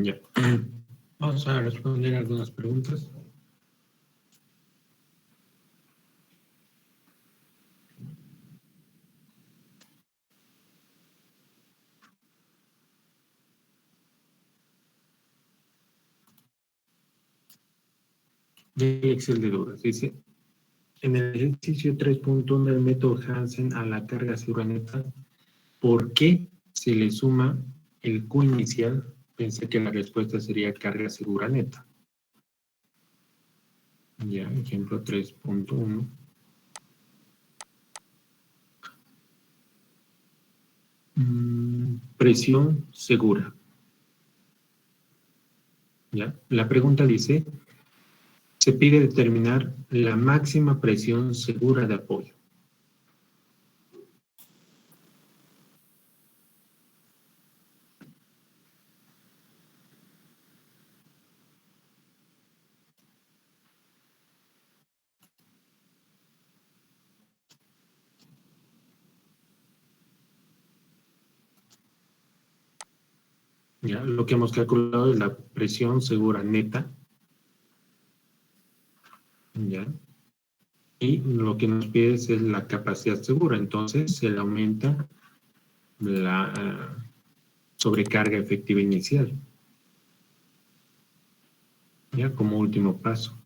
Ya. Vamos a responder algunas preguntas. De Excel de dudas. Dice, en el ejercicio 3.1 del método Hansen a la carga segura neta, ¿por qué se le suma el Q inicial? Pensé que la respuesta sería carga segura neta. Ya, ejemplo 3.1. Presión segura. ¿Ya? La pregunta dice, se pide determinar la máxima presión segura de apoyo. ¿Ya? Lo que hemos calculado es la presión segura neta. ¿Ya? Y lo que nos pide es la capacidad segura. Entonces se le aumenta la sobrecarga efectiva inicial. ¿Ya? Como último paso.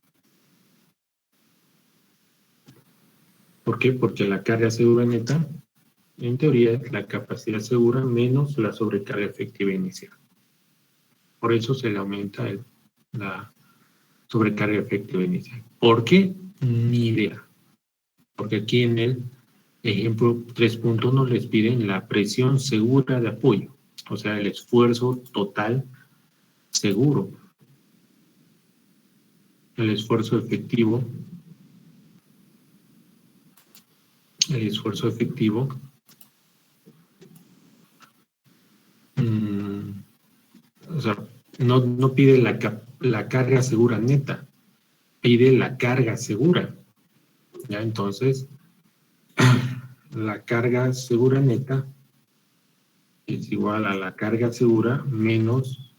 ¿Por qué? Porque la carga segura neta, en teoría, es la capacidad segura menos la sobrecarga efectiva inicial. Por eso se le aumenta la sobrecarga efectiva inicial. ¿Por qué? Ni idea. Porque aquí en el ejemplo 3.1 les piden la presión segura de apoyo, o sea, el esfuerzo total seguro. El esfuerzo efectivo. El esfuerzo efectivo. O sea, no pide la carga segura neta, pide la carga segura. ¿Ya? Entonces, la carga segura neta es igual a la carga segura menos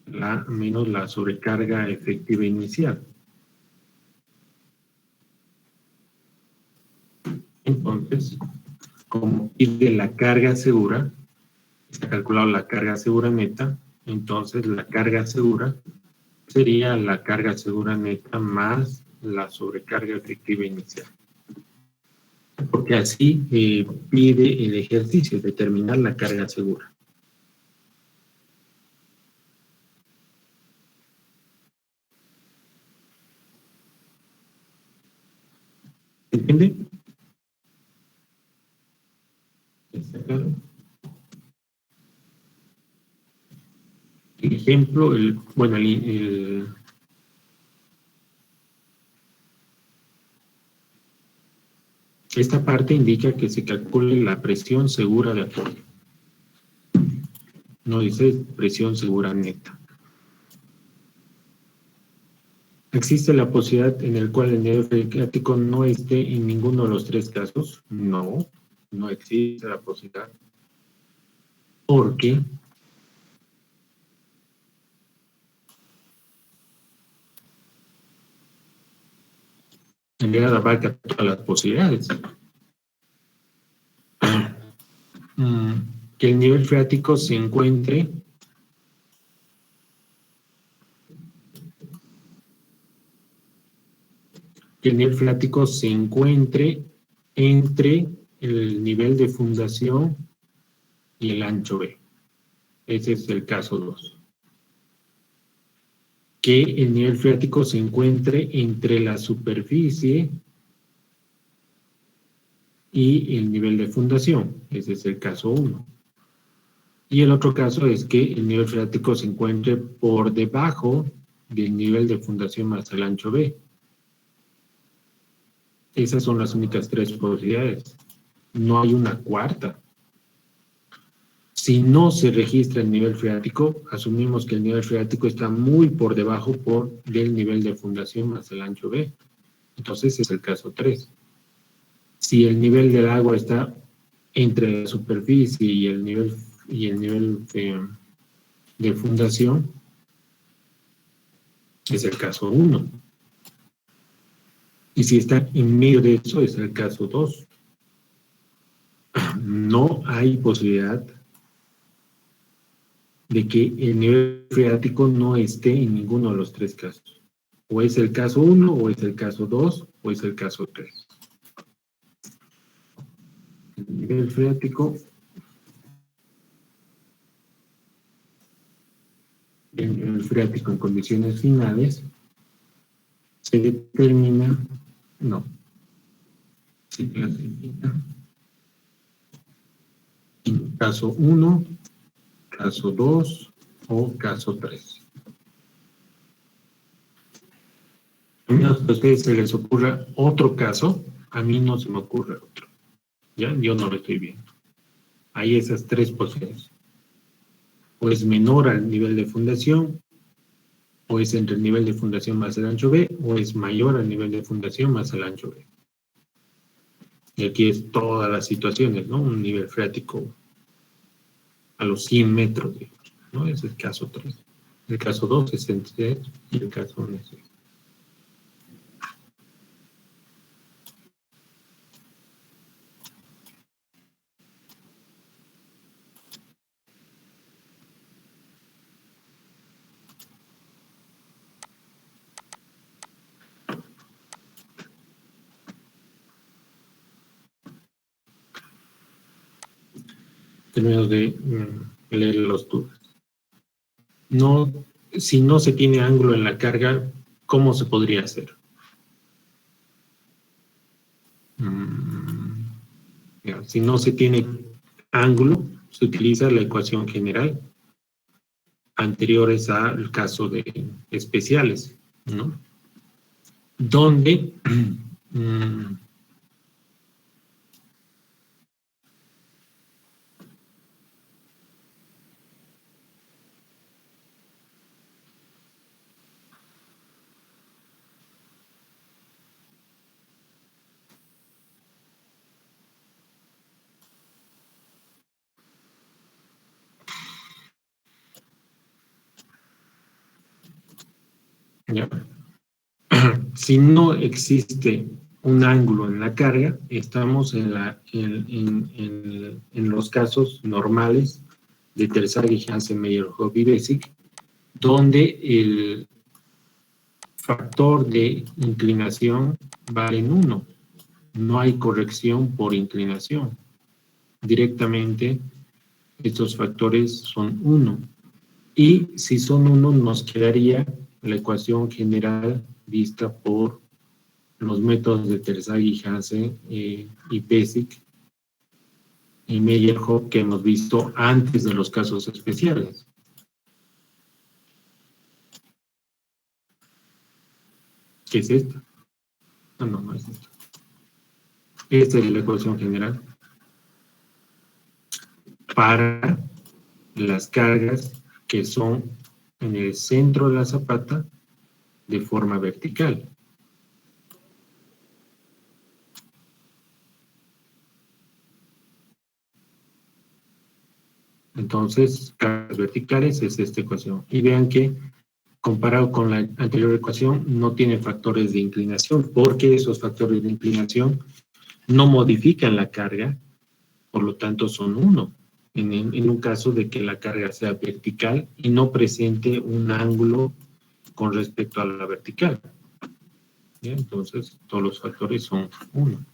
la sobrecarga efectiva inicial. Entonces, como pide la carga segura, está calculado la carga segura neta, entonces la carga segura sería la carga segura neta más la sobrecarga efectiva inicial. Porque así pide el ejercicio, determinar la carga segura. ¿Entiende? ¿Está claro? El ejemplo, esta parte indica que se calcule la presión segura de apoyo. No dice presión segura neta. ¿Existe la posibilidad en la cual el nivel freático no esté en ninguno de los tres casos? No, no existe la posibilidad. ¿Por qué? En realidad abarca todas las posibilidades. Que el nivel freático se encuentre entre el nivel de fundación y el ancho B. Ese es el caso 2. Que el nivel freático se encuentre entre la superficie y el nivel de fundación. Ese es el caso 1. Y el otro caso es que el nivel freático se encuentre por debajo del nivel de fundación más el ancho B. Esas son las únicas tres posibilidades. No hay una cuarta. Si no se registra el nivel freático, asumimos que el nivel freático está muy por debajo del nivel de fundación más el ancho B. Entonces es el caso 3. Si el nivel del agua está entre la superficie y el nivel y el nivel de fundación es el caso 1. Y si está en medio de eso es el caso 2. No hay posibilidad de que el nivel freático no esté en ninguno de los tres casos. O es el caso 1, o es el caso 2, o es el caso 3. El nivel freático en condiciones finales se determina, no, se clasifica en caso 1, caso 2 o caso 3. A menos que a ustedes se les ocurra otro caso, a mí no se me ocurre otro. ¿Ya? Yo no lo estoy viendo. Hay esas tres posibilidades. O es menor al nivel de fundación, o es entre el nivel de fundación más el ancho B, o es mayor al nivel de fundación más el ancho B. Y aquí es todas las situaciones, ¿no? Un nivel freático a los 100 metros, digamos, ¿no? Es el caso 3. El caso 2 es en 3 y el caso 1 es 6. Tenemos de leer los dudas. No, si no se tiene ángulo en la carga, ¿cómo se podría hacer? Si no se tiene ángulo, se utiliza la ecuación general anteriores al caso de especiales, ¿no? Donde ya. Si no existe un ángulo en la carga, estamos en los casos normales de Terzaghi, Hansen, Meyerhoff y Bessick, donde el factor de inclinación vale en 1. No hay corrección por inclinación. Directamente, estos factores son 1. Y si son 1, nos quedaría la ecuación general vista por los métodos de Terzaghi, Hansen y Bessick y Meyerhoff que hemos visto antes de los casos especiales. ¿Qué es esta? No es esta. Esta es la ecuación general para las cargas que son en el centro de la zapata de forma vertical. Entonces, cargas verticales es esta ecuación. Y vean que, comparado con la anterior ecuación, no tiene factores de inclinación, porque esos factores de inclinación no modifican la carga, por lo tanto son 1. En un caso de que la carga sea vertical y no presente un ángulo con respecto a la vertical. ¿Bien? Entonces, todos los factores son 1.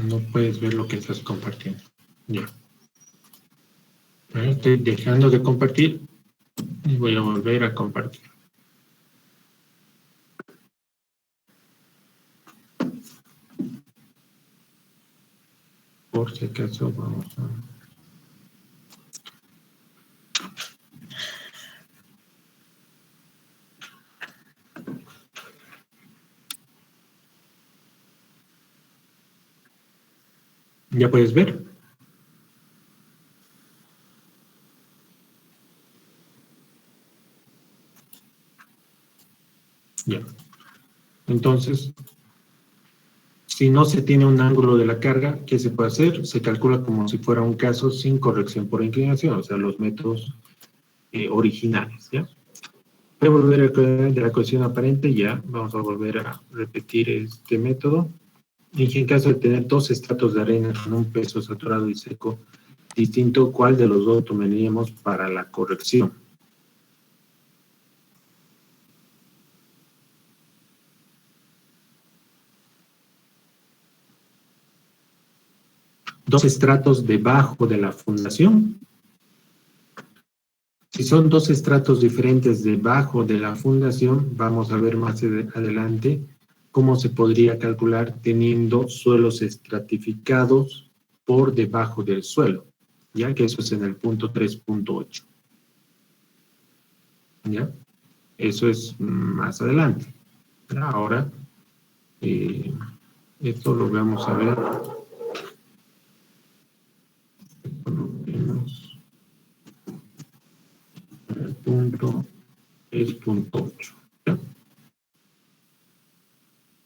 No puedes ver lo que estás compartiendo. Ya. Estoy dejando de compartir y voy a volver a compartir. Por si acaso vamos a... ¿Ya puedes ver? Ya. Entonces, si no se tiene un ángulo de la carga, ¿qué se puede hacer? Se calcula como si fuera un caso sin corrección por inclinación, o sea, los métodos originales, ¿ya? Voy a volver a de la ecuación aparente, ya vamos a volver a repetir este método. En caso de tener dos estratos de arena con un peso saturado y seco distinto, ¿cuál de los dos tomaríamos para la corrección? Dos estratos debajo de la fundación. Si son dos estratos diferentes debajo de la fundación, vamos a ver más adelante cómo se podría calcular teniendo suelos estratificados por debajo del suelo, ya que eso es en el punto 3.8. ¿Ya? Eso es más adelante. Ahora, esto lo vamos a ver. El punto 3.8.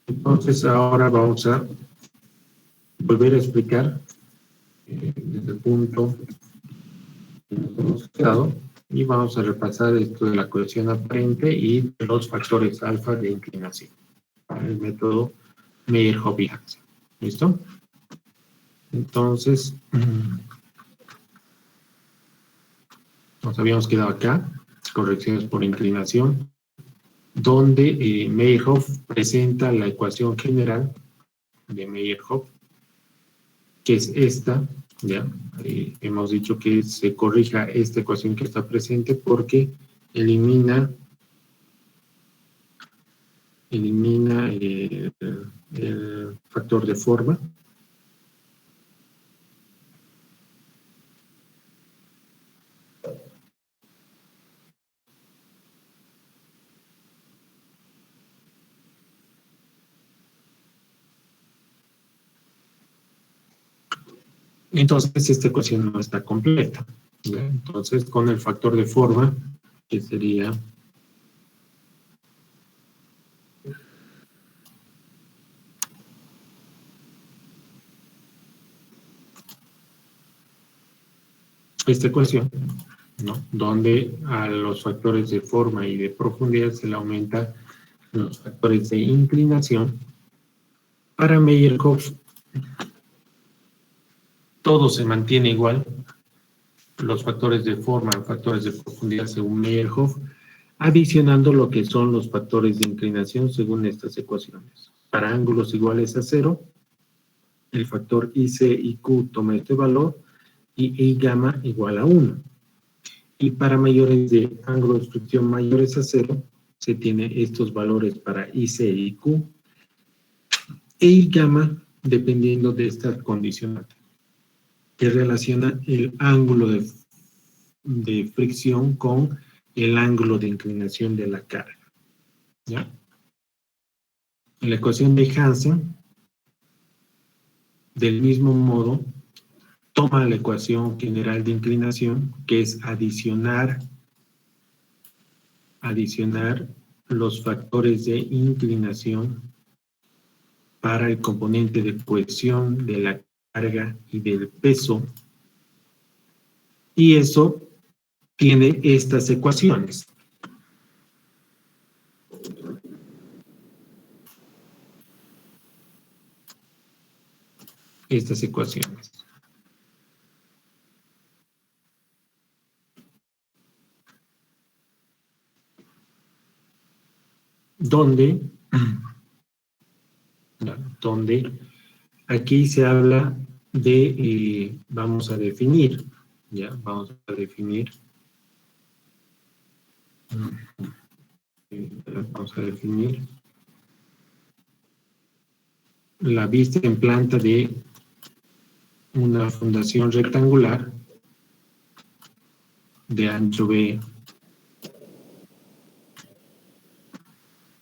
Entonces, ahora vamos a volver a explicar desde el punto que nos hemos quedado y vamos a repasar esto de la corrección aparente y de los factores alfa de inclinación para el método Meyerhoff y Hansen. ¿Listo? Entonces, nos habíamos quedado acá, correcciones por inclinación, donde Meyerhoff presenta la ecuación general de Meyerhoff, que es esta, ya, hemos dicho que se corrija esta ecuación que está presente porque elimina el factor de forma. Entonces, esta ecuación no está completa, ¿ya? Entonces, con el factor de forma, que sería esta ecuación, ¿no? Donde a los factores de forma y de profundidad se le aumenta los factores de inclinación. Para Meyerhoff, todo se mantiene igual, los factores de forma, factores de profundidad según Meyerhoff, adicionando lo que son los factores de inclinación según estas ecuaciones. Para ángulos iguales a 0, el factor IC y Q toma este valor y I gamma igual a 1. Y para mayores de ángulo de obstrucción mayores a 0, se tiene estos valores para IC y Q e I gamma dependiendo de esta condicionante, que relaciona el ángulo de fricción con el ángulo de inclinación de la carga. ¿Ya? En la ecuación de Hansen, del mismo modo, toma la ecuación general de inclinación, que es adicionar los factores de inclinación para el componente de cohesión de la carga y del peso, y eso tiene estas ecuaciones. Estas ecuaciones. Donde aquí se habla de, vamos a definir la vista en planta de una fundación rectangular de ancho B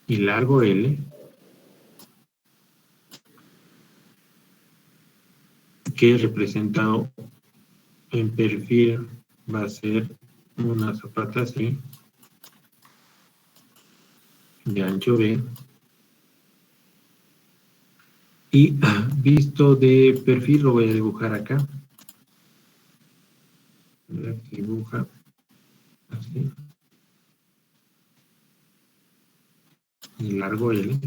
y largo L, que representado en perfil va a ser una zapata así, de ancho B, y visto de perfil lo voy a dibujar acá. Dibuja así, y largo L.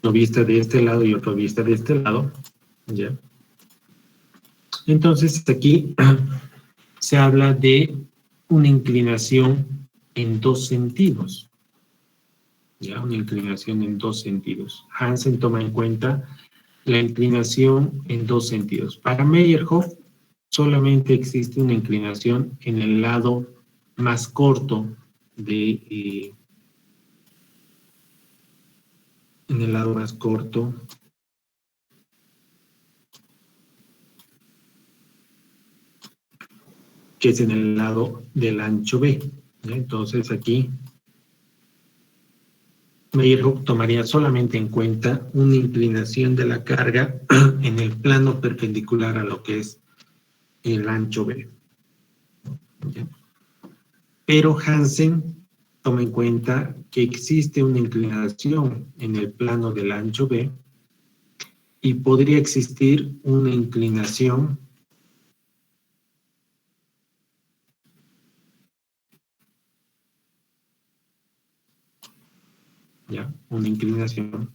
Una vista de este lado y otra vista de este lado, ¿ya? Entonces aquí se habla de una inclinación en dos sentidos, ¿ya? Una inclinación en dos sentidos. Hansen toma en cuenta la inclinación en dos sentidos. Para Meyerhoff solamente existe una inclinación en el lado más corto de en el lado más corto que es en el lado del ancho B, ¿ya? Entonces aquí Meyerhoff tomaría solamente en cuenta una inclinación de la carga en el plano perpendicular a lo que es el ancho B, ¿ya? Pero Hansen toma en cuenta que existe una inclinación en el plano del ancho B y podría existir una inclinación ¿ya? Una inclinación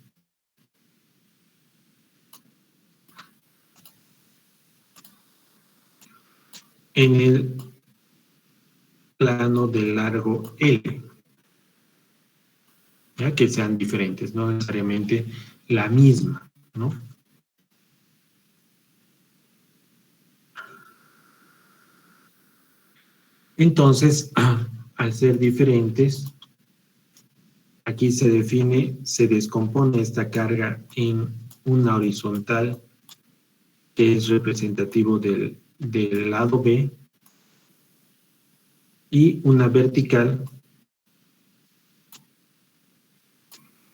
en el plano de largo L, ¿ya? Que sean diferentes, no necesariamente la misma, ¿no? Entonces, al ser diferentes, aquí se define, se descompone esta carga en una horizontal que es representativo del lado B y una vertical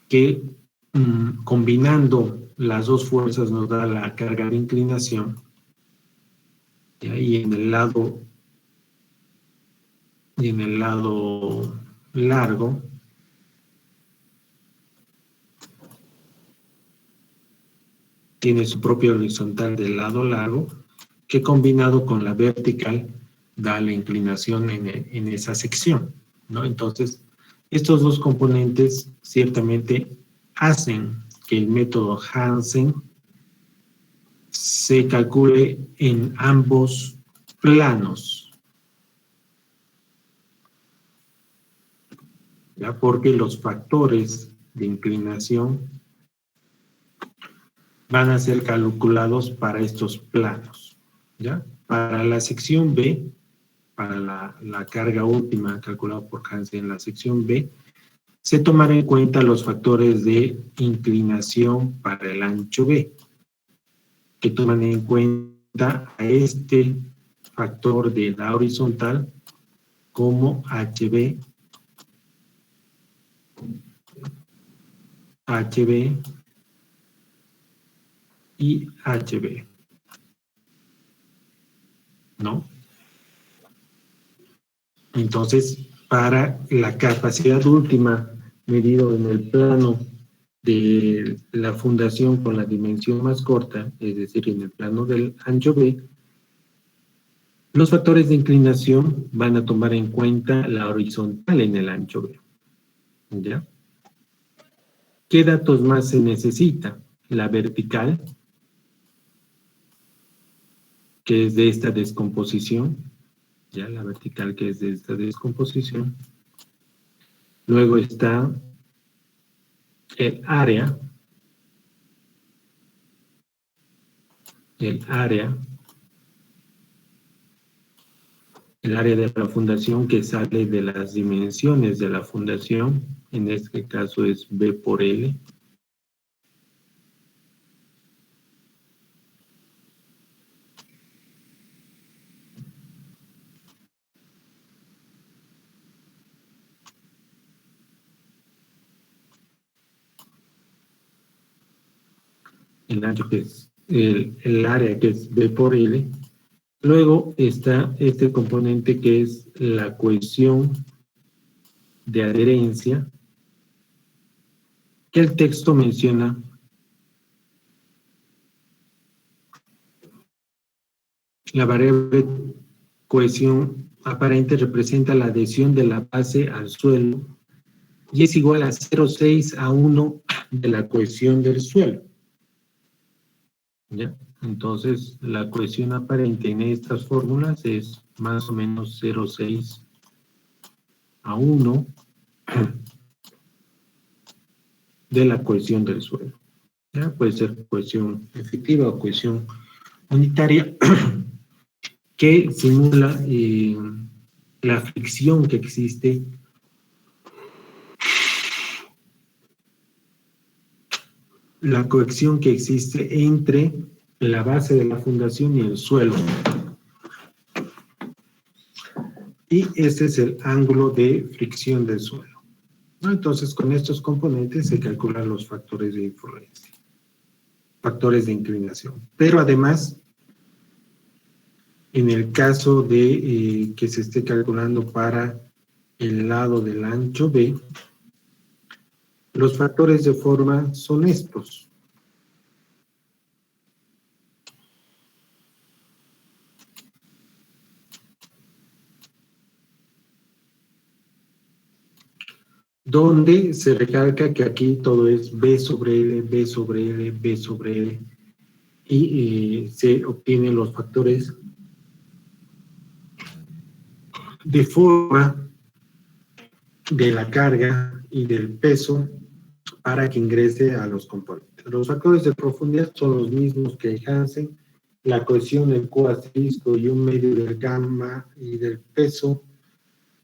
que combinando las dos fuerzas nos da la carga de inclinación, ¿ya? Y en el lado largo tiene su propia horizontal del lado largo que combinado con la vertical da la inclinación en esa sección, ¿no? Entonces, estos dos componentes ciertamente hacen que el método Hansen se calcule en ambos planos, ¿ya? Porque los factores de inclinación van a ser calculados para estos planos, ¿ya? Para la sección B, para la carga última calculada por Hansen en la sección B, se tomarán en cuenta los factores de inclinación para el ancho B, que toman en cuenta a este factor de la horizontal como HB, HB y HB, ¿no? Entonces, para la capacidad última medido en el plano de la fundación con la dimensión más corta, es decir, en el plano del ancho B, los factores de inclinación van a tomar en cuenta la horizontal en el ancho B, ¿ya? ¿Qué datos más se necesita? La vertical, que es de esta descomposición, ¿ya? La vertical que es de esta descomposición. Luego está el área, el área de la fundación que sale de las dimensiones de la fundación, en este caso es B por L. El ancho que es el área que es B por L. Luego está este componente que es la cohesión de adherencia, que el texto menciona la variable cohesión aparente representa la adhesión de la base al suelo y es igual a 0,6 a 1 de la cohesión del suelo. ¿Ya? Entonces, la cohesión aparente en estas fórmulas es más o menos 0,6 a 1 de la cohesión del suelo. ¿Ya? Puede ser cohesión efectiva o cohesión unitaria que simula la fricción que existe entre la base de la fundación y el suelo. Y este es el ángulo de fricción del suelo. Entonces, con estos componentes se calculan los factores de influencia, factores de inclinación. Pero además, en el caso de que se esté calculando para el lado del ancho B, los factores de forma son estos. Donde se recalca que aquí todo es B sobre L, B sobre L, B sobre L, y se obtienen los factores de forma de la carga y del peso para que ingrese a los componentes. Los factores de profundidad son los mismos que Hansen, la cohesión del Q asterisco y un medio del gamma y del peso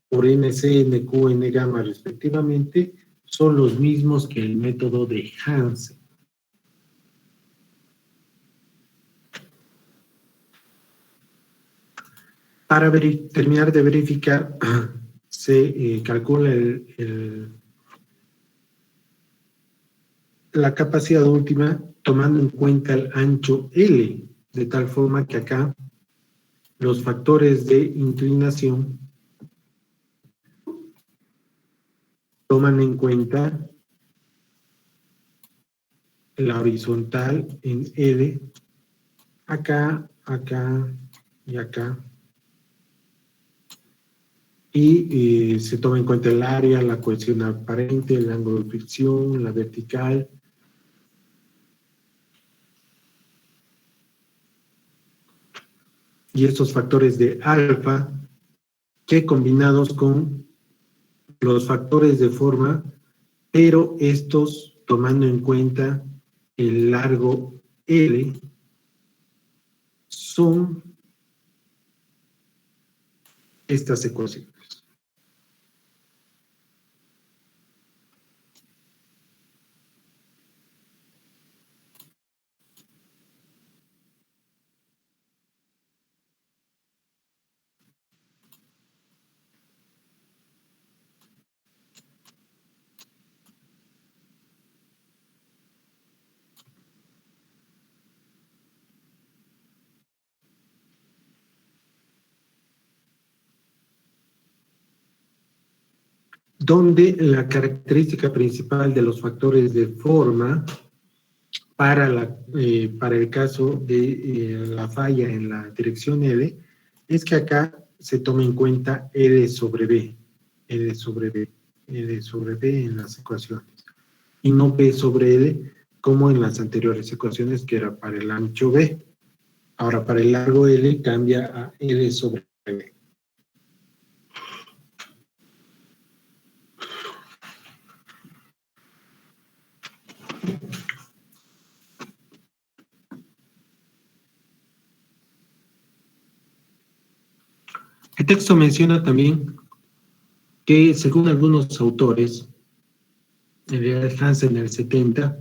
por NC, NQ, N gamma respectivamente, son los mismos que el método de Hansen. Para terminar de verificar, se calcula la capacidad última tomando en cuenta el ancho L, de tal forma que acá los factores de inclinación toman en cuenta la horizontal en L, acá, acá y acá. Y se toma en cuenta el área, la cohesión aparente, el ángulo de fricción, la vertical. Y estos factores de alfa, que combinados con los factores de forma, pero estos tomando en cuenta el largo L, son estas ecuaciones. Donde la característica principal de los factores de forma para el caso de la falla en la dirección L es que acá se toma en cuenta L sobre B, L sobre B, L sobre B en las ecuaciones, y no B sobre L como en las anteriores ecuaciones que era para el ancho B. Ahora para el largo L cambia a L sobre B. El texto menciona también que, según algunos autores, en realidad Hansen en el 70,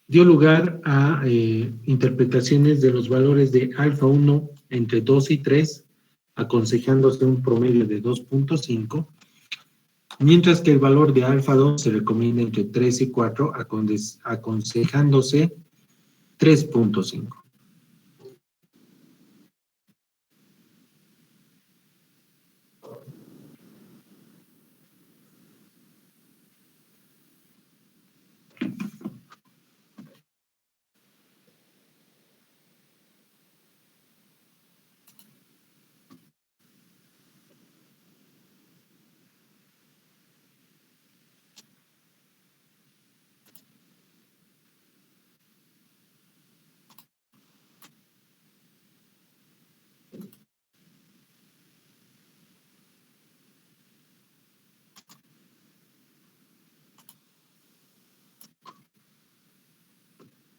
dio lugar a interpretaciones de los valores de alfa 1 entre 2 y 3, aconsejándose un promedio de 2.5, mientras que el valor de alfa 2 se recomienda entre 3 y 4, aconsejándose 3.5.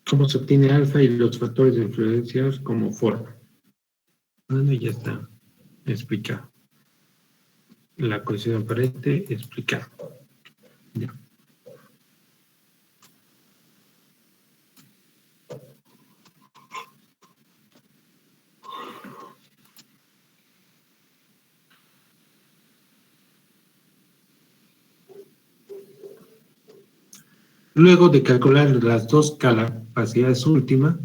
¿Cómo se obtiene alfa y los factores de influencia como forma? Bueno, ya está explicado. La cohesión aparente explicada. Ya. Luego de calcular las dos capacidades últimas,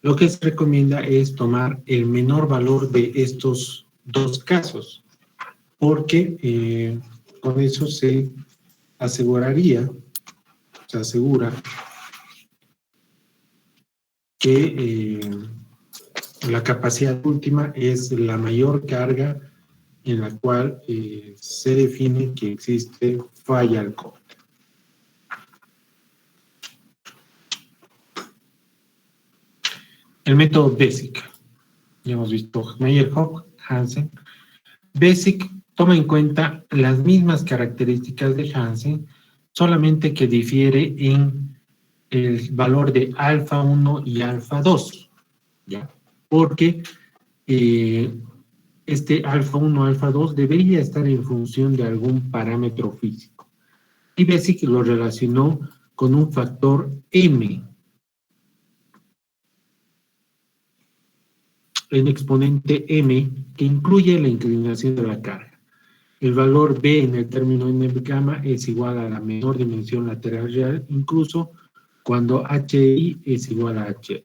lo que se recomienda es tomar el menor valor de estos dos casos, porque con eso se asegura que la capacidad última es la mayor carga en la cual se define que existe falla al código. El método BASIC, ya hemos visto Meyerhoff, Hansen. BASIC toma en cuenta las mismas características de Hansen, solamente que difiere en el valor de alfa 1 y alfa 2, ¿ya? Porque este alfa 1, alfa 2 debería estar en función de algún parámetro físico. Y BASIC lo relacionó con un factor M, en exponente M, que incluye la inclinación de la carga. El valor B en el término n gamma es igual a la menor dimensión lateral real, incluso cuando HI es igual a HL.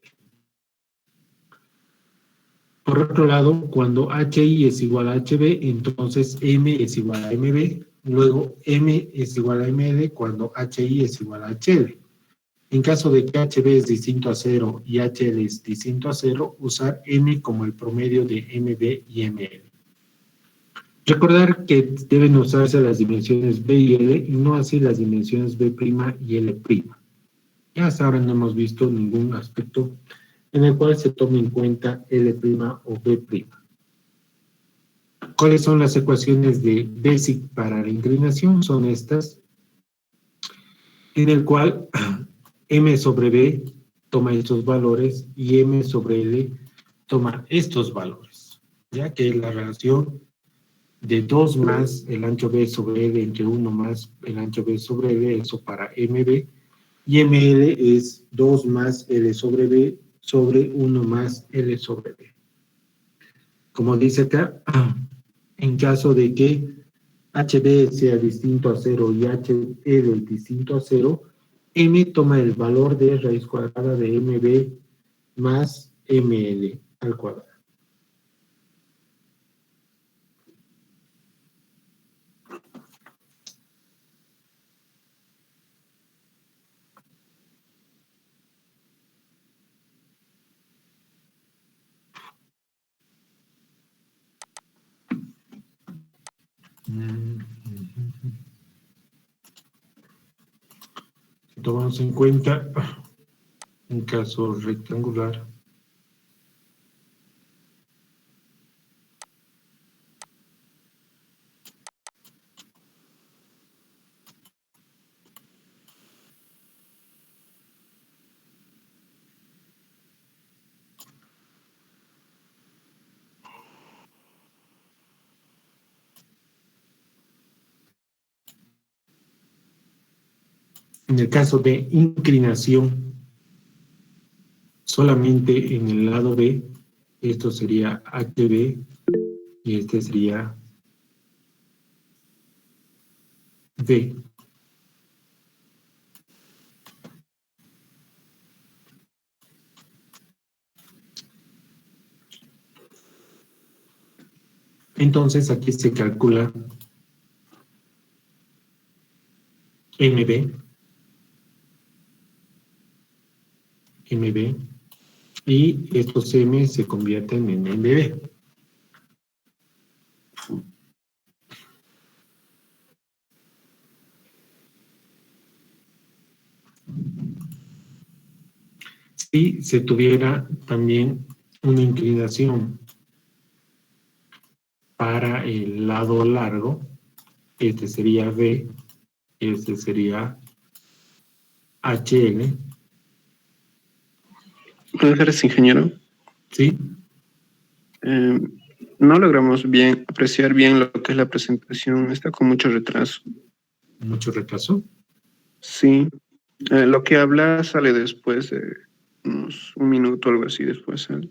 Por otro lado, cuando HI es igual a HB, entonces M es igual a MB, luego M es igual a ML cuando HI es igual a HL. En caso de que HB es distinto a 0 y HL es distinto a 0, usar M como el promedio de MB y ML. Recordar que deben usarse las dimensiones B y L y no así las dimensiones B' y L'. Ya hasta ahora no hemos visto ningún aspecto en el cual se tome en cuenta L' o B'. ¿Cuáles son las ecuaciones de BASIC para la inclinación? Son estas, en el cual M sobre B toma estos valores y M sobre L toma estos valores, ya que la relación de 2 más el ancho B sobre L entre 1 más el ancho B sobre L, eso para MB, y ML es 2 más L sobre B sobre 1 más L sobre B. Como dice acá, en caso de que HB sea distinto a 0 y HL distinto a 0, M toma el valor de raíz cuadrada de MB más ML al cuadrado. Tomamos en cuenta un caso rectangular. En el caso de inclinación, solamente en el lado B, esto sería HB y este sería B. Entonces aquí se calcula MB, y estos M se convierten en MB. Si se tuviera también una inclinación para el lado largo, este sería B, este sería HL. Buenas tardes, ingeniero. ¿Sí? No logramos apreciar bien lo que es la presentación. Está con mucho retraso. ¿Mucho retraso? Sí. Lo que habla sale después de unos un minuto o algo así, después sale.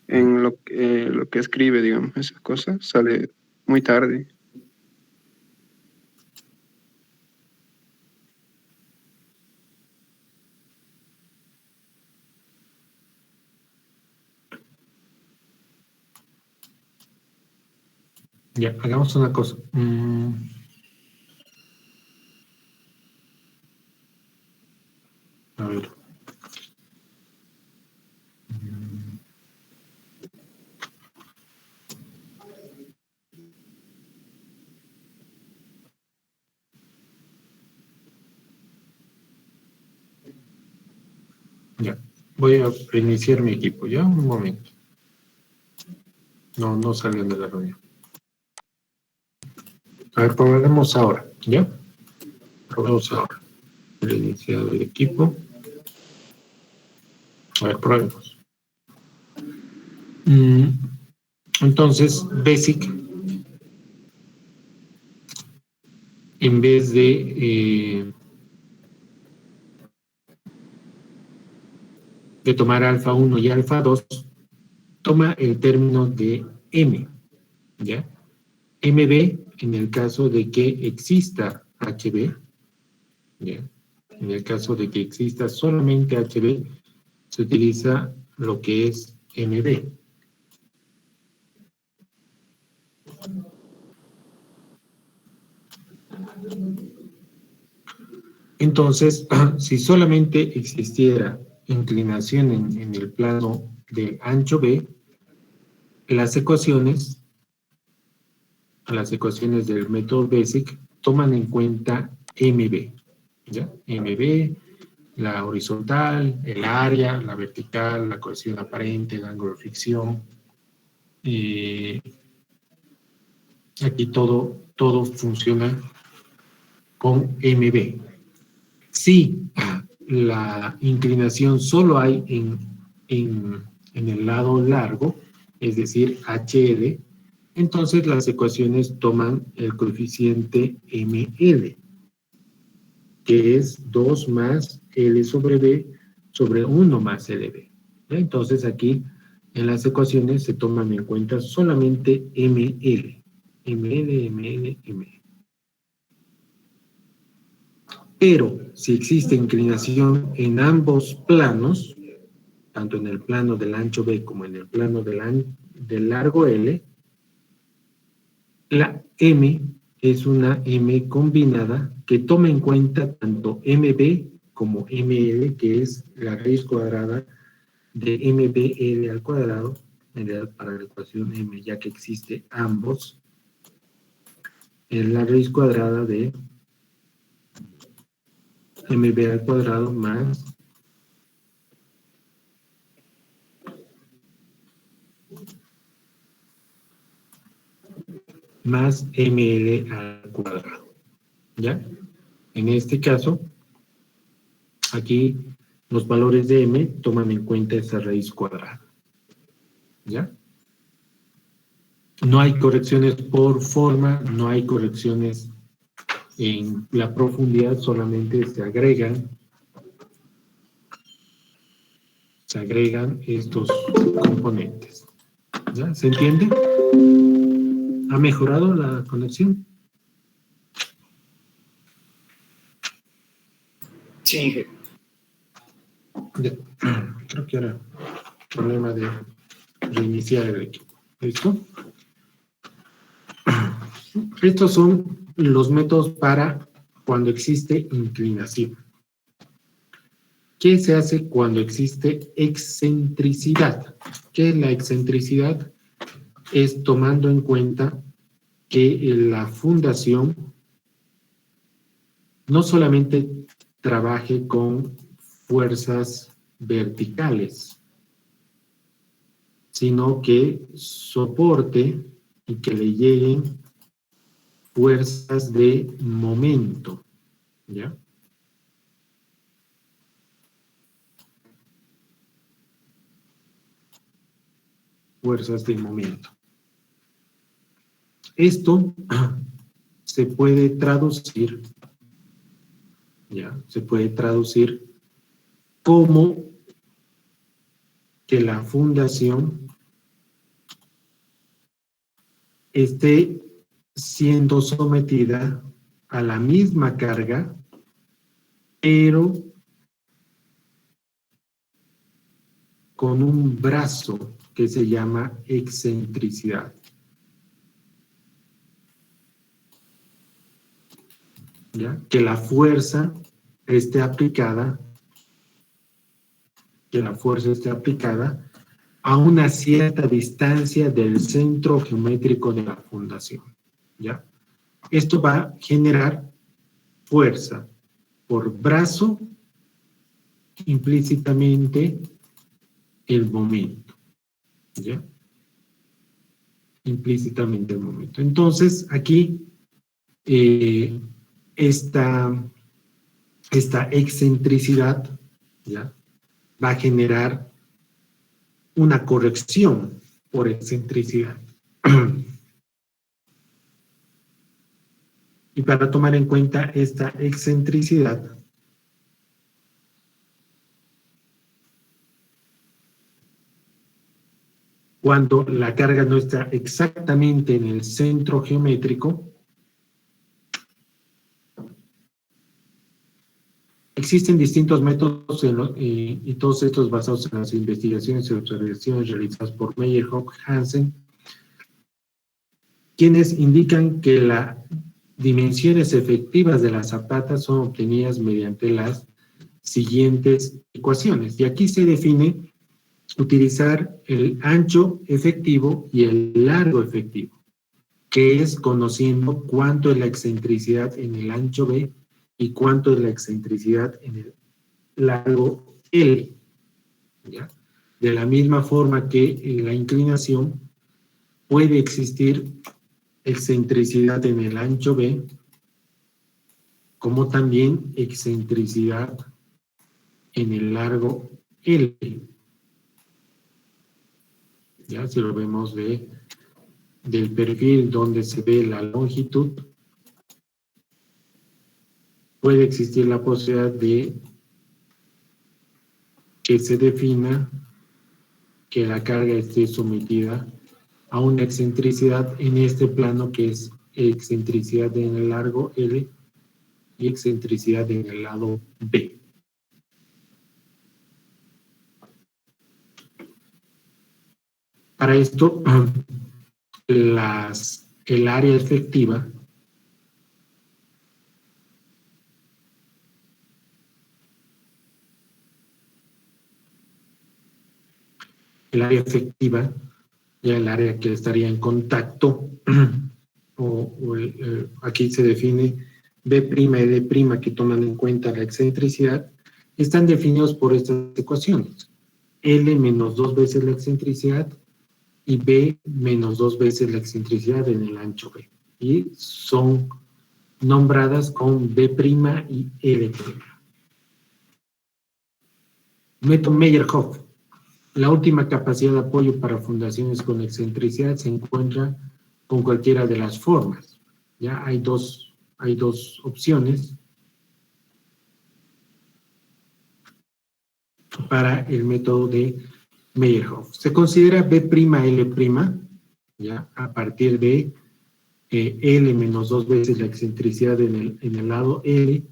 En lo que escribe, digamos, esas cosas, sale muy tarde. Ya, hagamos una cosa. A ver. Ya, voy a reiniciar mi equipo, ya, un momento. No salgan de la reunión. A ver, probemos ahora, ¿ya? Probemos ahora. Reiniciado el equipo. A ver, probemos. Entonces, Basic, en vez de tomar alfa 1 y alfa 2, toma el término de M, ¿ya? MB en el caso de que exista HB, ¿ya? En el caso de que exista solamente HB, se utiliza lo que es MB. Entonces, si solamente existiera inclinación en el plano del ancho B, las ecuaciones del método BASIC toman en cuenta MB, ¿ya? MB, la horizontal, el área, la vertical, la cohesión aparente, el ángulo de fricción. Aquí todo funciona con MB. Si la inclinación solo hay en el lado largo, es decir, HL, entonces las ecuaciones toman el coeficiente ML, que es 2 más L sobre B sobre 1 más LB. Entonces aquí en las ecuaciones se toman en cuenta solamente ML. ML. Pero si existe inclinación en ambos planos, tanto en el plano del ancho B como en el plano del largo L, la M es una M combinada que toma en cuenta tanto MB como ML, que es la raíz cuadrada de MBL al cuadrado, en realidad para la ecuación M, ya que existe ambos, es la raíz cuadrada de MB al cuadrado más ML al cuadrado, ¿ya? En este caso, aquí los valores de M toman en cuenta esa raíz cuadrada, ¿ya? No hay correcciones por forma, no hay correcciones En la profundidad solamente se agregan estos componentes. ¿Ya? ¿Se entiende? ¿Ha mejorado la conexión? Sí. Creo que era problema de reiniciar el equipo. ¿Listo? Estos son los métodos para cuando existe inclinación. ¿Qué se hace cuando existe excentricidad? ¿Qué es la excentricidad? Es tomando en cuenta que la fundación no solamente trabaje con fuerzas verticales, sino que soporte y que le lleguen fuerzas de momento, ¿ya? Fuerzas de momento. Esto se puede traducir, ¿ya? Se puede traducir como que la fundación esté siendo sometida a la misma carga, pero con un brazo que se llama excentricidad. ¿Ya? Que la fuerza esté aplicada, a una cierta distancia del centro geométrico de la fundación. ¿Ya? Esto va a generar fuerza por brazo, implícitamente el momento. ¿Ya? Implícitamente el momento. Entonces, aquí esta excentricidad, ¿ya?, va a generar una corrección por excentricidad. Y para tomar en cuenta esta excentricidad, cuando la carga no está exactamente en el centro geométrico, existen distintos métodos y todos estos basados en las investigaciones y observaciones realizadas por Meyerhoff, Hansen, quienes indican que las dimensiones efectivas de las zapatas son obtenidas mediante las siguientes ecuaciones. Y aquí se define utilizar el ancho efectivo y el largo efectivo, que es conociendo cuánto es la excentricidad en el ancho B y cuánto es la excentricidad en el largo L. ¿Ya? De la misma forma que en la inclinación puede existir excentricidad en el ancho B, como también excentricidad en el largo L. Ya, si lo vemos del perfil donde se ve la longitud, puede existir la posibilidad de que se defina que la carga esté sometida a una excentricidad en este plano, que es excentricidad en el largo L y excentricidad en el lado B. Para esto, el área efectiva ya el área que estaría en contacto, aquí se define B' y D', que toman en cuenta la excentricidad, están definidos por estas ecuaciones. L menos 2 veces la excentricidad y B menos 2 veces la excentricidad en el ancho B. Y son nombradas con B' y L'. Método Meyerhoff. La última capacidad de apoyo para fundaciones con excentricidad se encuentra con cualquiera de las formas. Ya hay dos hay dos opciones para el método de Meyerhoff. Se considera B'L', ¿ya? A partir de L menos 2 veces la excentricidad en el lado L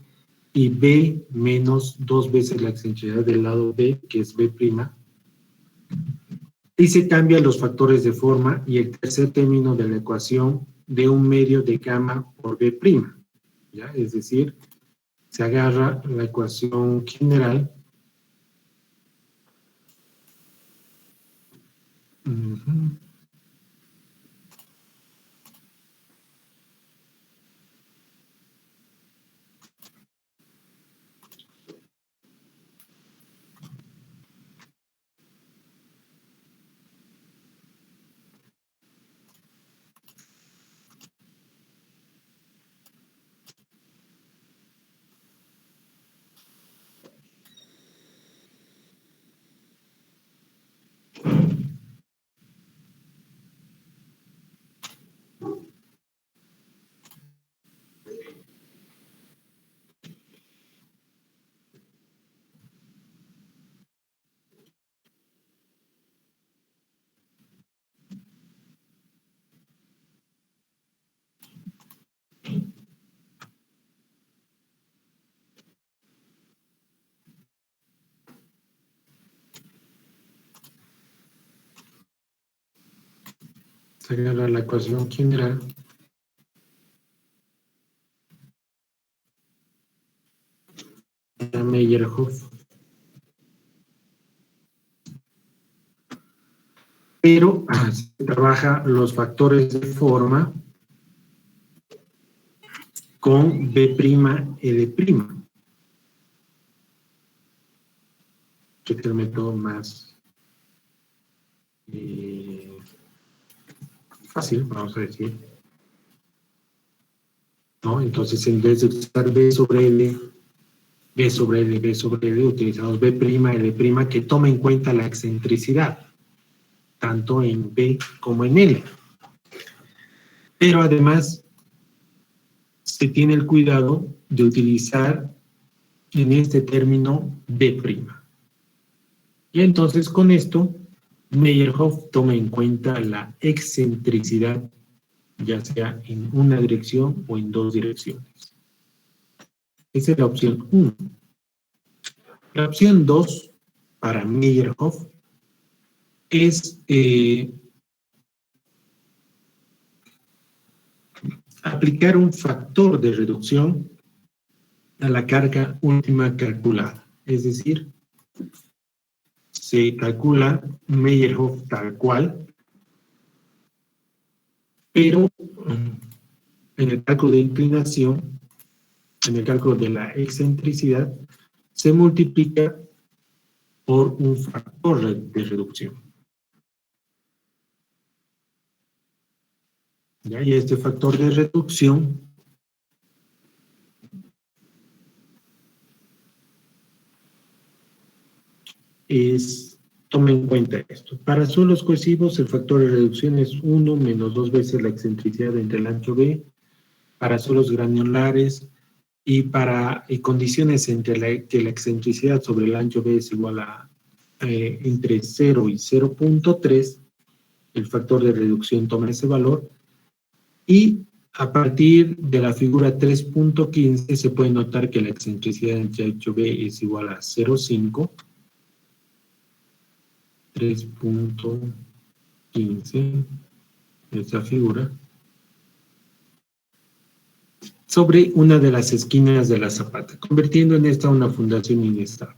y B menos 2 veces la excentricidad del lado B, que es B'. Y se cambian los factores de forma y el tercer término de la ecuación de un medio de gamma por B', ¿ya? Es decir, se agarra la ecuación general se agarra la ecuación general de Meyerhoff, pero se trabaja los factores de forma con B'L', que es el método más fácil, vamos a decir, ¿no? Entonces, en vez de usar B sobre L, utilizamos B'L', que toma en cuenta la excentricidad, tanto en B como en L. Pero además, se tiene el cuidado de utilizar en este término B'. Y entonces, con esto, Meyerhoff toma en cuenta la excentricidad, ya sea en una dirección o en dos direcciones. Esa es la opción 1. La opción 2 para Meyerhoff es aplicar un factor de reducción a la carga última calculada. Es decir, se calcula Meyerhoff tal cual, pero en el cálculo de inclinación, en el cálculo de la excentricidad, se multiplica por un factor de reducción. ¿Ya? Y este factor de reducción toma en cuenta esto. Para suelos cohesivos, el factor de reducción es 1 menos 2 veces la excentricidad entre el ancho B. Para suelos granulares y para condiciones entre que la excentricidad sobre el ancho B es igual a entre 0 y 0.3, el factor de reducción toma ese valor. Y a partir de la figura 3.15 se puede notar que la excentricidad entre ancho B es igual a 0.5. 3.15, esta figura, sobre una de las esquinas de la zapata, convirtiendo en esta una fundación inestable.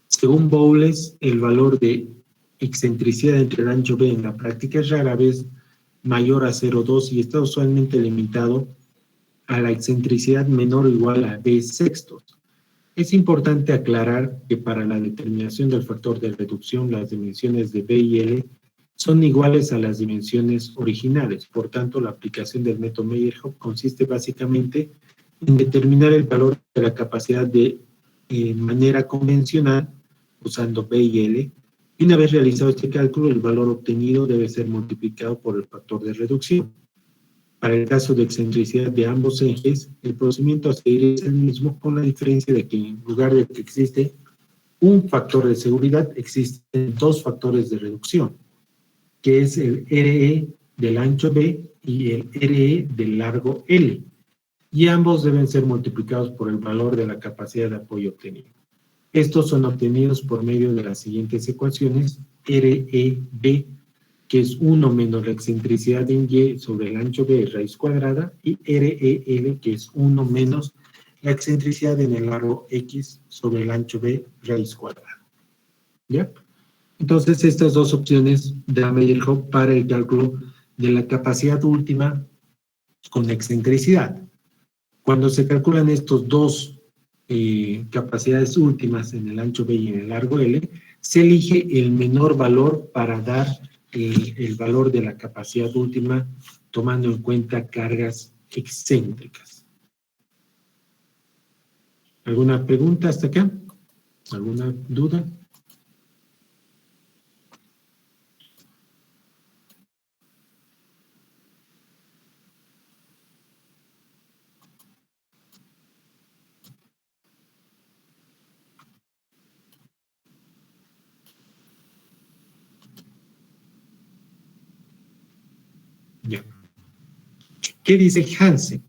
Según Bowles, el valor de excentricidad entre el ancho B en la práctica es rara vez mayor a 0.2 y está usualmente limitado a la excentricidad menor o igual a B sextos. Es importante aclarar que para la determinación del factor de reducción, las dimensiones de B y L son iguales a las dimensiones originales. Por tanto, la aplicación del método Meyerhoff consiste básicamente en determinar el valor de la capacidad de manera convencional, usando B y L. Y una vez realizado este cálculo, el valor obtenido debe ser multiplicado por el factor de reducción. Para el caso de excentricidad de ambos ejes, el procedimiento a seguir es el mismo, con la diferencia de que en lugar de que existe un factor de seguridad, existen dos factores de reducción, que es el RE del ancho B y el RE del largo L, y ambos deben ser multiplicados por el valor de la capacidad de apoyo obtenido. Estos son obtenidos por medio de las siguientes ecuaciones: REB, que es 1 menos la excentricidad en Y sobre el ancho B raíz cuadrada, y REL, que es 1 menos la excentricidad en el largo X sobre el ancho B raíz cuadrada. ¿Ya? Entonces, estas dos opciones da Meyerhof para el cálculo de la capacidad última con excentricidad. Cuando se calculan estos dos capacidades últimas en el ancho B y en el largo L, se elige el menor valor para dar el valor de la capacidad última, tomando en cuenta cargas excéntricas. ¿Alguna pregunta hasta acá? ¿Alguna duda? Ya. ¿Qué dice Hansen?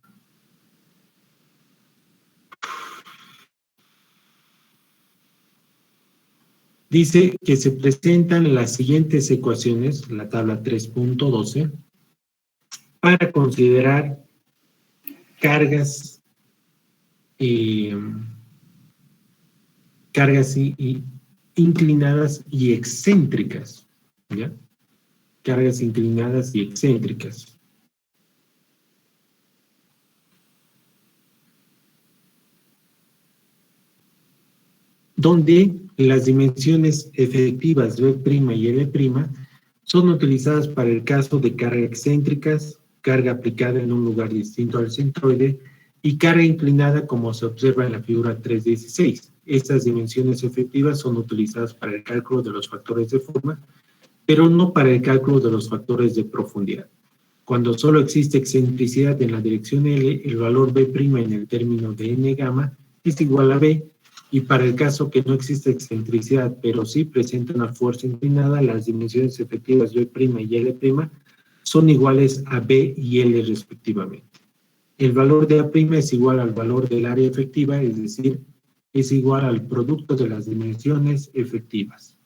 Dice que se presentan las siguientes ecuaciones, la tabla 3.12, para considerar cargas, inclinadas y excéntricas, ¿ya? Cargas inclinadas y excéntricas. Donde las dimensiones efectivas B' y L' son utilizadas para el caso de cargas excéntricas, carga aplicada en un lugar distinto al centroide y carga inclinada, como se observa en la figura 3.16. Estas dimensiones efectivas son utilizadas para el cálculo de los factores de forma, pero no para el cálculo de los factores de profundidad. Cuando solo existe excentricidad en la dirección L, el valor B' en el término de n gamma es igual a B, y para el caso que no existe excentricidad, pero sí presenta una fuerza inclinada, las dimensiones efectivas B' y L' son iguales a B y L respectivamente. El valor de A' es igual al valor del área efectiva, es decir, es igual al producto de las dimensiones efectivas.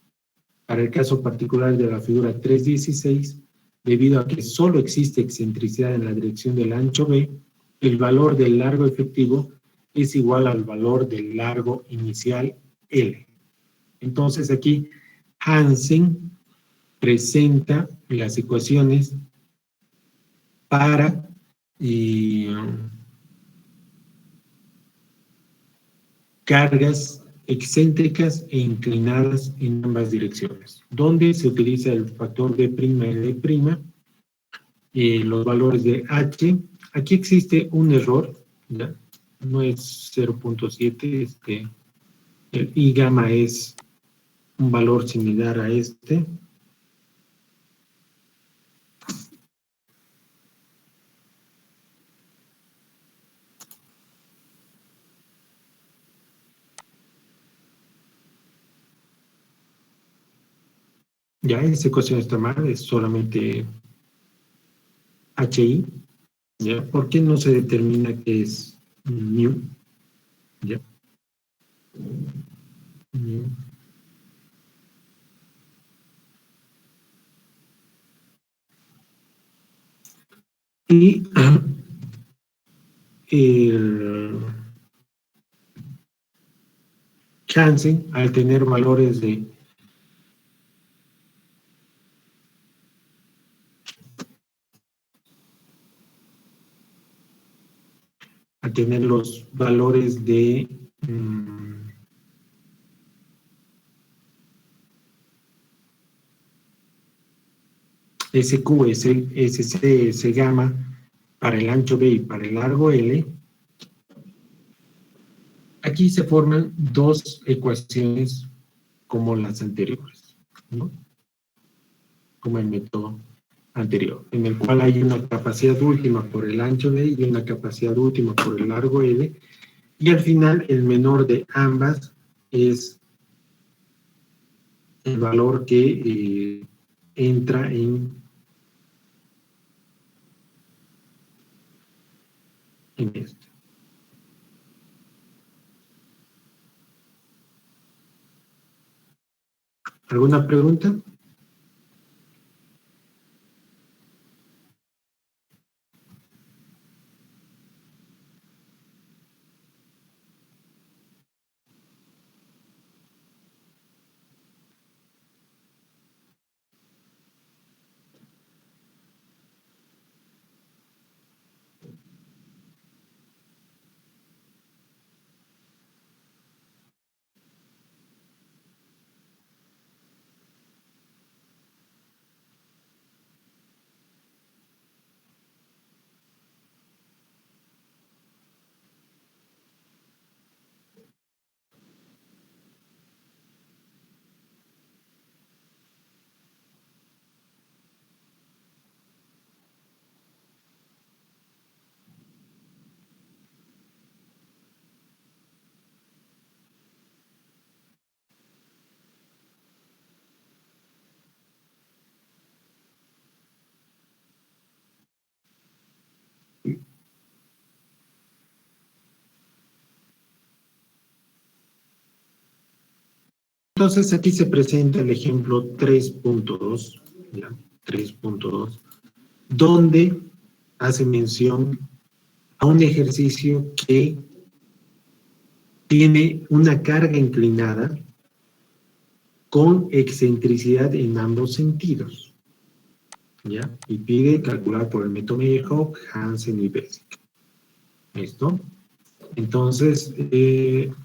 Para el caso particular de la figura 3.16, debido a que solo existe excentricidad en la dirección del ancho B, el valor del largo efectivo es igual al valor del largo inicial L. Entonces aquí Hansen presenta las ecuaciones para cargas excéntricas e inclinadas en ambas direcciones, donde se utiliza el factor B' y L', los valores de H. Aquí existe un error, ¿ya? No es 0.7, el I gamma es un valor similar a este. Ya, esa ecuación está mal, es solamente HI. ¿Ya? ¿Por qué no se determina que es mu? ¿Ya? Mu. Y el Hansen, al tener valores de los valores de SQ, SC, S gamma para el ancho B y para el largo L, aquí se forman dos ecuaciones como las anteriores, ¿no? Como el método anterior, en el cual hay una capacidad última por el ancho B y una capacidad última por el largo L, y al final el menor de ambas es el valor que entra en este. ¿Alguna pregunta? Entonces aquí se presenta el ejemplo 3.2, 3.2, donde hace mención a un ejercicio que tiene una carga inclinada con excentricidad en ambos sentidos, ¿ya? Y pide calcular por el método Meyerhoff, Hansen y Bessick. ¿Listo? Entonces,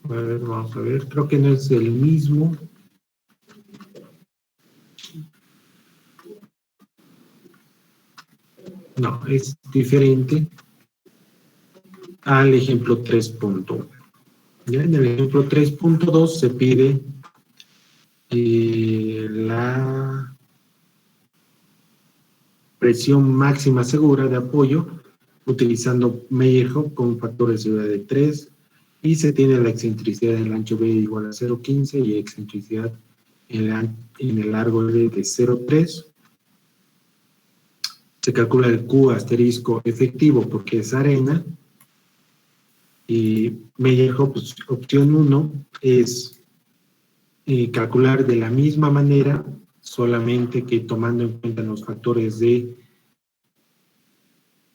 vamos a ver, creo que no es el mismo. No, es diferente al ejemplo 3.1. ¿Ya? En el ejemplo 3.2 se pide la presión máxima segura de apoyo utilizando Meyerhoff con factor de seguridad de 3 y se tiene la excentricidad del ancho B igual a 0.15 y excentricidad en el largo B de 0.3. Se calcula el Q asterisco efectivo porque es arena y Meyerhoff, pues, opción 1 es calcular de la misma manera, solamente que tomando en cuenta los factores de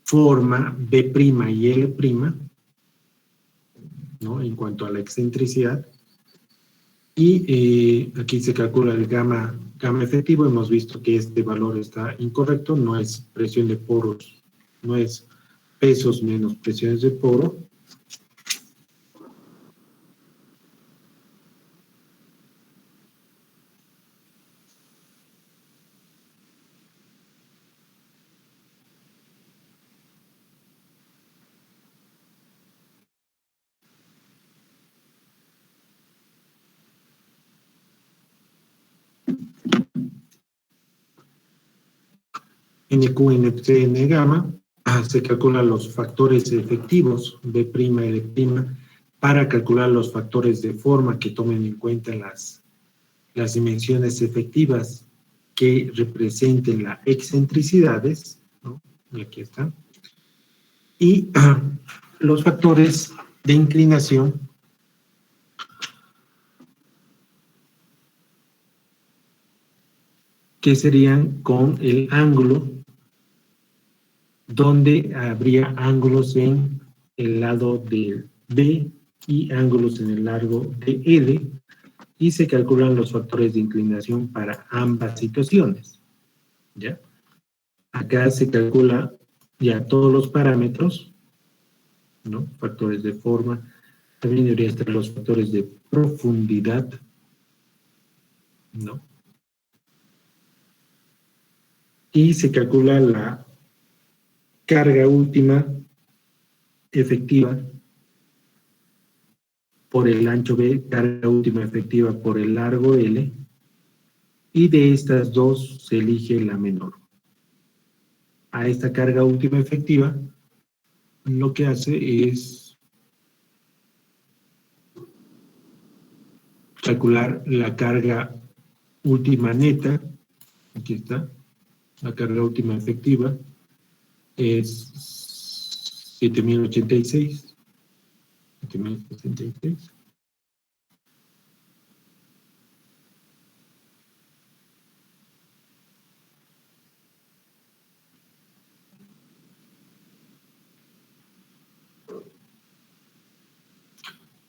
forma B' y L', ¿no? En cuanto a la excentricidad. Y aquí se calcula el gamma efectivo. Hemos visto que este valor está incorrecto, no es presión de poros, no es pesos menos presiones de poro. NQ, NFC, N gamma, se calculan los factores efectivos, B', L', para calcular los factores de forma que tomen en cuenta las dimensiones efectivas que representen las excentricidades, ¿no? Aquí están. Y los factores de inclinación que serían con el ángulo, donde habría ángulos en el lado de B y ángulos en el lado de L, y se calculan los factores de inclinación para ambas situaciones, ¿ya? Acá se calcula ya todos los parámetros, ¿no? Factores de forma, también debería estar los factores de profundidad, ¿no? Y se calcula la carga última efectiva por el ancho B, carga última efectiva por el largo L, y de estas dos se elige la menor. a esta carga última efectiva, lo que hace es calcular la carga última neta. Aquí está, la carga última efectiva es 7086. 7066.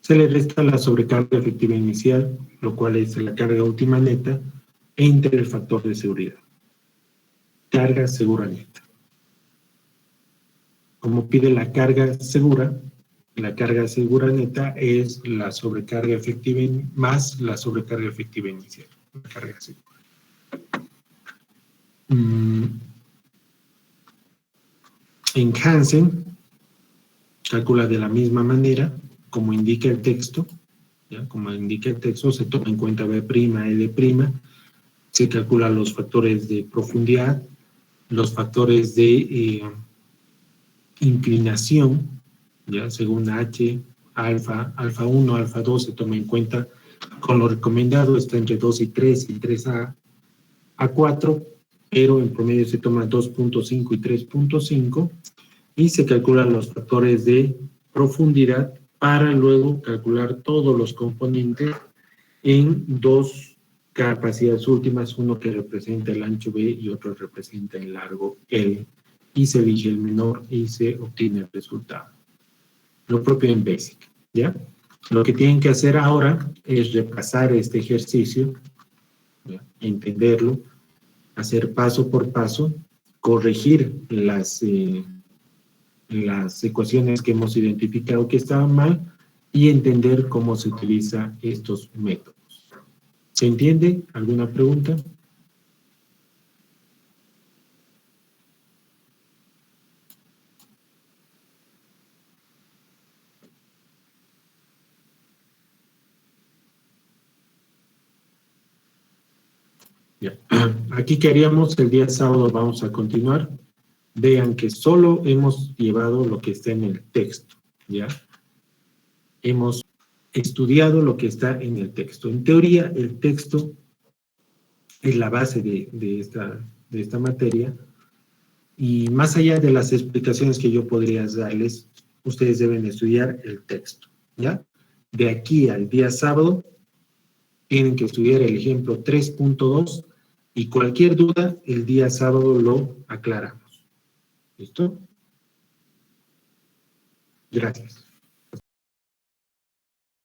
Se le resta la sobrecarga efectiva inicial, lo cual es la carga última neta, entre el factor de seguridad. Carga segura neta. Como pide la carga segura neta es la sobrecarga efectiva más la sobrecarga efectiva inicial. La carga segura. En Hansen, calcula de la misma manera, como indica el texto, ¿ya? Como indica el texto, se toma en cuenta B', L', se calculan los factores de profundidad, los factores de inclinación, ¿ya? Según H, alfa 1, alfa 2 se toma en cuenta con lo recomendado, está entre 2 y 3 a 4, pero en promedio se toma 2.5 y 3.5, y se calculan los factores de profundidad para luego calcular todos los componentes en dos capacidades últimas, uno que representa el ancho B y otro representa el largo L, y se elige el menor y se obtiene el resultado. Lo propio en Basic, ¿ya? Lo que tienen que hacer ahora es repasar este ejercicio, ¿ya? Entenderlo, hacer paso por paso, corregir las ecuaciones que hemos identificado que estaban mal y entender cómo se utilizan estos métodos. ¿Se entiende? ¿Alguna pregunta? Ya. Aquí que haríamos el día sábado, vamos a continuar. Vean que solo hemos llevado lo que está en el texto, ¿ya? Hemos estudiado lo que está en el texto. En teoría, el texto es la base de esta materia, y más allá de las explicaciones que yo podría darles, ustedes deben estudiar el texto, ¿ya? De aquí al día sábado, tienen que estudiar el ejemplo 3.2 y cualquier duda, el día sábado lo aclaramos. ¿Listo? Gracias.